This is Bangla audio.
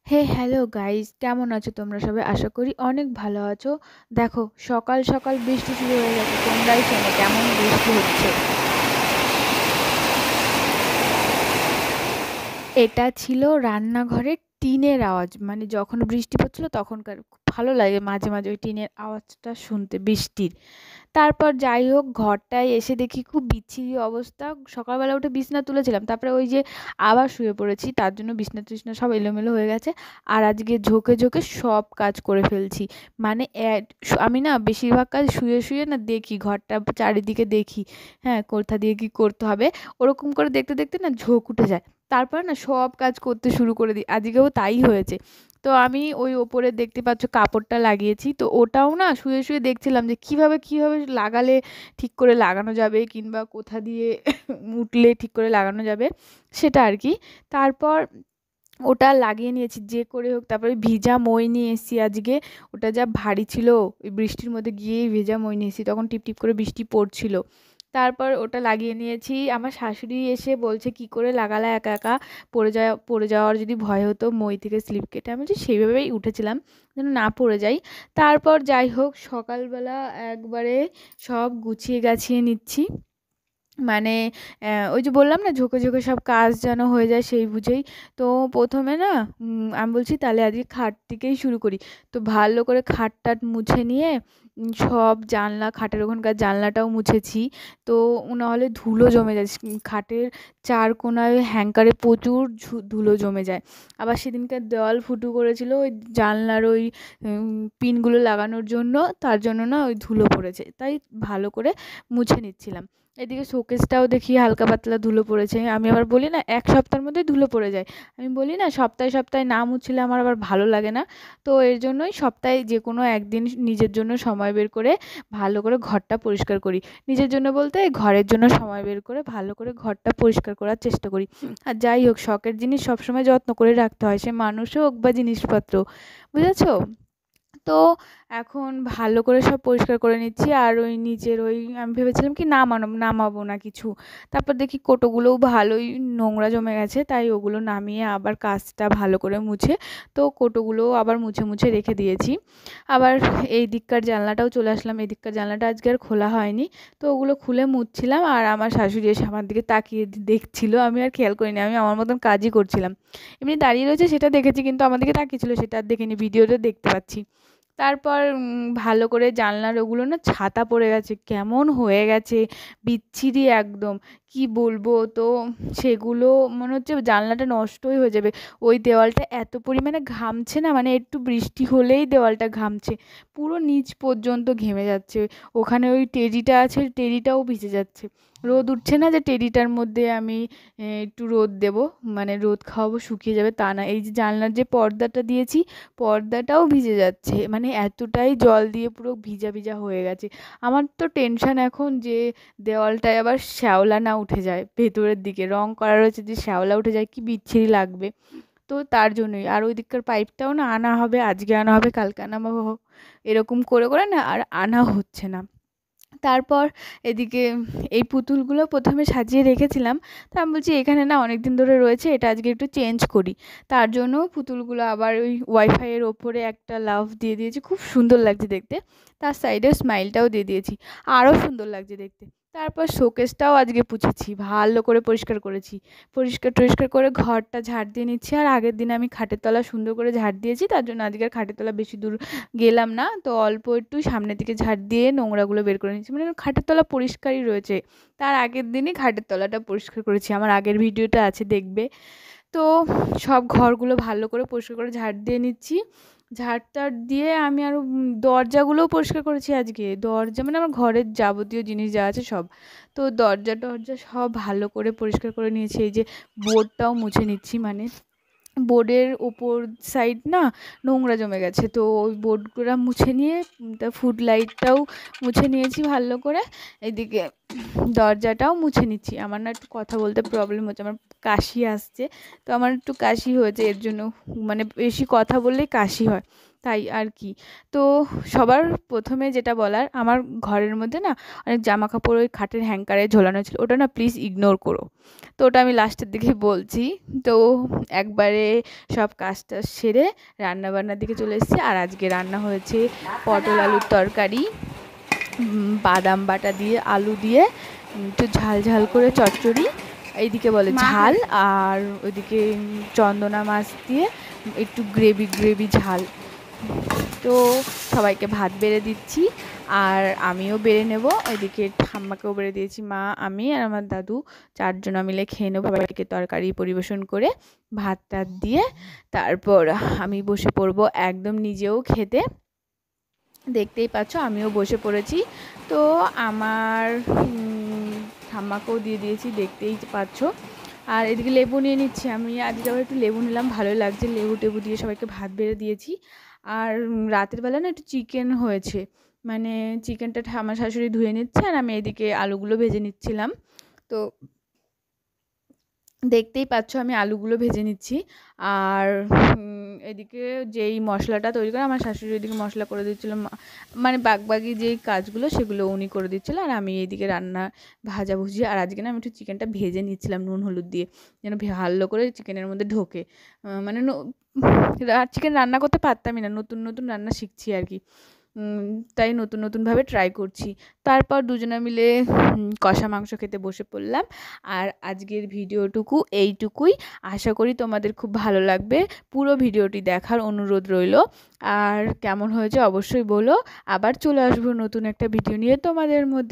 হে হ্যালো গাইস, কেমন আছো তোমরা সবাই? আশা করি অনেক ভালো আছো। দেখো, সকাল সকাল বৃষ্টি শুরু হয়ে গেছে। তোমরাই শোনো কেমন বৃষ্টি হচ্ছে। এটা ছিল রান্নাঘরের টিনের আওয়াজ। মানে যখন বৃষ্টি পড়ছিল তখনকার। খুব ভালো লাগে মাঝে মাঝে ওই টিনের আওয়াজটা শুনতে, বৃষ্টির। তারপর যাই হোক, ঘরটায় এসে দেখি খুব বিচ্ছিরি অবস্থা। সকালবেলা উঠে বিছানা তুলেছিলাম, তারপরে ওই যে আবার শুয়ে পড়েছি, তার জন্য বিছনা টিছনা সব এলোমেলো হয়ে গেছে। আর আজকে ঝোঁকে ঝোঁকে সব কাজ করে ফেলছি। মানে আমি না বেশিরভাগ কাজ শুয়ে শুয়ে না দেখি, ঘরটা চারিদিকে দেখি। হ্যাঁ, কোথা দিয়ে কি করতে হবে, ওরকম করে দেখতে দেখতে না ঝোঁক উঠে যায়। তারপর না সব কাজ করতে শুরু করে দিই। আজকেও তাই হয়েছে। তো আমি ওই ওপরে দেখতে পাচ্ছ কাপড়টা লাগিয়েছি, তো ওটাও না শুয়ে শুয়ে দেখছিলাম যে কিভাবে কিভাবে লাগালে ঠিক করে লাগানো যাবে, কিংবা কোথা দিয়ে উঠলে ঠিক করে লাগানো যাবে, সেটা আর কি। তারপর ওটা লাগিয়ে নিয়েছি যে করে হোক। তারপরে ভিজা মই নিয়ে এসেছি আজকে। ওটা যা ভারী ছিল, ওই বৃষ্টির মধ্যে গিয়েই ভেজা মই নিয়ে এসেছি, তখন টিপ টিপ করে বৃষ্টি পড়ছিল। তারপর ওটা লাগিয়ে নিয়েছি। আমার শাশুড়ি এসে বলছে, কি করে লাগালা একা একা, পড়ে যাওয়ার যদি ভয় হতো মই থেকে স্লিপ কেটে। আমি বলছি সেইভাবেই উঠেছিলাম যেন না পড়ে যাই। তারপর যাই হোক, সকালবেলা একবারে সব গুছিয়ে গাছিয়ে নিচ্ছি। মানে ওই যে বললাম না ঝোঁকে ঝোঁকে সব কাজ যেন হয়ে যায় সেই বুঝেই। তো প্রথমে না আমি বলছি তাহলে আজকে খাট থেকেই শুরু করি। তো ভালো করে খাট টাট মুছে নিয়ে সব জানলা, খাটের ওখানকার জানলাটাও মুছেছি। তো নাহলে ধুলো জমে যায়। খাটের চার কোণায় হ্যাঙ্কারে প্রচুর ধুলো জমে যায়। আবার সেদিনকে দেওয়াল ফুটো করেছিল ওই জানলার ওই পিনগুলো লাগানোর জন্য, তার জন্য না ওই ধুলো পড়েছে, তাই ভালো করে মুছে নিচ্ছিলাম। এদিকে শোকেসটাও দেখি হালকা পাতলা ধুলো পড়েছে। আমি আবার বলি না এক সপ্তাহের মধ্যেই ধুলো পড়ে যায়। আমি বলি না সপ্তাহে সপ্তাহে না মুছলে আমার আবার ভালো লাগে না। তো এর জন্যই সপ্তাহে যে কোনো একদিন নিজের জন্য সময় বের করে ভালো করে ঘরটা পরিষ্কার করি। নিজের জন্য বলতে ঘরের জন্য সময় বের করে ভালো করে ঘরটা পরিষ্কার করার চেষ্টা করি। আর যাই হোক, শখের জিনিস সবসময় যত্ন করে রাখতে হয়, সে মানুষ হোক বা জিনিসপত্র। বুঝেছো? তো এখন ভালো করে সব পরিষ্কার করে নিচ্ছি। আর ওই নিচের ওই আমি ভেবেছিলাম কি নামাবো না কিছু। তারপর দেখি কোটোগুলোও ভালোই নোংরা জমে গেছে, তাই ওগুলো নামিয়ে আবার কাজটা ভালো করে মুছে, তো কোটোগুলোও আবার মুছে মুছে রেখে দিয়েছি। আবার এই দিককার জানলাটাও চলে আসলাম। এই দিককার জানলাটা আজকে আর খোলা হয়নি। তো ওগুলো খুলে মুছছিলাম, আর আমার শাশুড়ি এসে আমার দিকে তাকিয়ে দেখছিল। আমি আর খেয়াল করিনি, আমি আমার মতন কাজই করছিলাম। এমনি দাঁড়িয়ে রয়েছে সেটা দেখেছি, কিন্তু আমার দিকে তাকিয়েছিল সেটা আর দেখিনি, ভিডিওতে দেখতে পাচ্ছি। তারপর ভালো করে জানলার ওগুলো না ছাতা পড়ে গেছে, কেমন হয়ে গেছে, বিচ্ছিরি একদম। কি বলবো, তো সেগুলো মনে হচ্ছে জানলাটা নষ্টই হয়ে যাবে। ওই দেওয়ালটা এত পরিমাণে ঘামছে না, মানে একটু বৃষ্টি হলেই দেওয়ালটা ঘামছে, পুরো নিচ পর্যন্ত ঘেমে যাচ্ছে। ওখানে ওই টেডিটা আছে, টেডিটাও ভিজে যাচ্ছে। রোদ উঠছে না যে টেডিটার মধ্যে আমি একটু রোদ দেব, মানে রোদ খাওয়াবো শুকিয়ে যাবে তা না। এই যে জানলার যে পর্দাটা দিয়েছি, পর্দাটাও ভিজে যাচ্ছে, মানে এতটাই জল দিয়ে পুরো ভিজা ভিজা হয়ে গেছে। আমার তো টেনশন এখন যে দেওয়ালটায় আবার শ্যাওলা না উঠে যায়, ভেতরের দিকে রং করা রয়েছে, যে শ্যাওলা উঠে যায় কি বিচ্ছিরি লাগবে। তো তার জন্যই। আর ওই দিককার পাইপটাও না আনা হবে, আজকে আনা হবে কালকে আনা হবে, এরকম করে করে না আর আনা হচ্ছে না। তারপর এদিকে এই পুতুলগুলো প্রথমে সাজিয়ে রেখেছিলাম। তা আমি বলছি এখানে না অনেক দিন ধরে রয়েছে, এটা আজকে একটু চেঞ্জ করি। তার জন্য পুতুলগুলো আবার ওই ওয়াইফাইয়ের ওপরে একটা লাভ দিয়ে দিয়েছি, খুব সুন্দর লাগছে দেখতে। তার সাইডে স্মাইলটাও দিয়ে দিয়েছি, আরও সুন্দর লাগছে দেখতে। তারপর শোকেসটাও আজকে পুছেছি, ভালো করে পরিষ্কার করেছি। পরিষ্কার টরিষ্কার করে ঘরটা ঝাড় দিয়ে নিচ্ছি। আর আগের দিন আমি খাটের তলা সুন্দর করে ঝাড় দিয়েছি, তার জন্য আজকে আর খাটের তলা বেশি দূর গেলাম না, তো অল্প একটু সামনের দিকে ঝাড় দিয়ে নোংরাগুলো বের করে নিচ্ছি। মানে খাটের তলা পরিষ্কারই রয়েছে। তার আগের দিনই খাটের তলাটা পরিষ্কার করেছি, আমার আগের ভিডিওটা আছে দেখবে। তো সব ঘরগুলো ভালো করে পরিষ্কার করে ঝাড় দিয়ে নিচ্ছি। ঝাড় টাড় দিয়ে আমি আরও দরজাগুলোও পরিষ্কার করেছি আজকে। দরজা মানে আমার ঘরের যাবতীয় জিনিস যা আছে সব। তো দরজা টরজা সব ভালো করে পরিষ্কার করে নিয়েছি। এই যে বোর্ডটাও মুছে নিচ্ছি, মানে বোর্ডের ওপর সাইড না নোংরা জমে গেছে, তো ওই বোর্ডগুলো মুছে নিয়ে তা ফুড লাইটটাও মুছে নিয়েছি ভালো করে। এদিকে দরজাটাও মুছে নিচ্ছি। আমার না একটু কথা বলতে প্রবলেম হচ্ছে, আমার কাশি আসছে। তো আমার একটু কাশি হয়েছে, এর জন্য মানে বেশি কথা বললেই কাশি হয়। তাই আর কি। তো সবার প্রথমে যেটা বলার, আমার ঘরের মধ্যে না অনেক জামা কাপড় ওই খাটের হ্যাঙ্গারে ঝোলানো ছিল, ওটা না প্লিজ ইগনোর করো। তো ওটা আমি লাস্টের দিকে বলছি। তো একবারে সব কাজটা সেরে রান্নাবান্নার দিকে চলে এসেছি। আর আজকে রান্না হয়েছে পটল আলুর তরকারি, বাদাম বাটা দিয়ে, আলু দিয়ে একটু ঝাল ঝাল করে চচ্চড়ি, এইদিকে বলে ঝাল, আর ওইদিকে চন্দনা মাছ দিয়ে একটু গ্রেভি গ্রেভি ঝাল। তো সবাইকে ভাত বেড়ে দিচ্ছি, আর আমিও বেড়ে নেব। ওইদিকে ঠাম্মাকেও বেড়ে দিয়েছি, মা, আমি আর আমার দাদু 4 জনা মিলে খেয়ে নেবো সবাইকে তরকারি পরিবেশন করে ভাত টাত দিয়ে। তারপর আমি বসে পড়বো একদম নিজেও খেতে। দেখতেই পাচ্ছ আমিও বসে পড়েছি। তো আমার ঠাম্মাকেও দিয়ে দিয়েছি, দেখতেই পাচ্ছ। আর এদিকে লেবু নিয়ে নিচ্ছি আমি, আজকে আবার একটু লেবু নিলাম, ভালোই লাগছে। লেবু টেবু দিয়ে সবাইকে ভাত বেড়ে দিয়েছি। আর রাতের বেলা না একটু চিকেন হয়েছে, মানে চিকেনটা আমার শাশুড়ি ধুয়ে নিচ্ছে, আর আমি এদিকে আলুগুলো ভেজে নিচ্ছিলাম। তো দেখতেই পাচ্ছ আমি আলুগুলো ভেজে নিচ্ছি। আর এদিকে যেই মশলাটা তৈরি করে আমার শাশুড়ি এদিকে মশলা করে দিচ্ছিলো, মানে বাকি যেই কাজগুলো সেগুলো উনি করে দিচ্ছিলো, আর আমি এইদিকে রান্না ভাজাভুজি। আর আজকে না আমি একটু চিকেনটা ভেজে নিচ্ছিলাম নুন হলুদ দিয়ে, যেন ভালো করে চিকেনের মধ্যে ঢোকে। মানে চিকেন রান্না করতে পারতামই না, নতুন নতুন রান্না শিখছি আর কি, তাই নতুন নতুনভাবে ট্রাই করছি। তারপর দুজনে মিলে কষা মাংস খেতে বসে পড়লাম। আর আজকের ভিডিওটুকু এইটুকুই, আশা করি তোমাদের খুব ভালো লাগবে। পুরো ভিডিওটি দেখার অনুরোধ রইল। আর কেমন হয়েছে অবশ্যই বলো। আবার চলে আসবো নতুন একটা ভিডিও নিয়ে তোমাদের মধ্যে।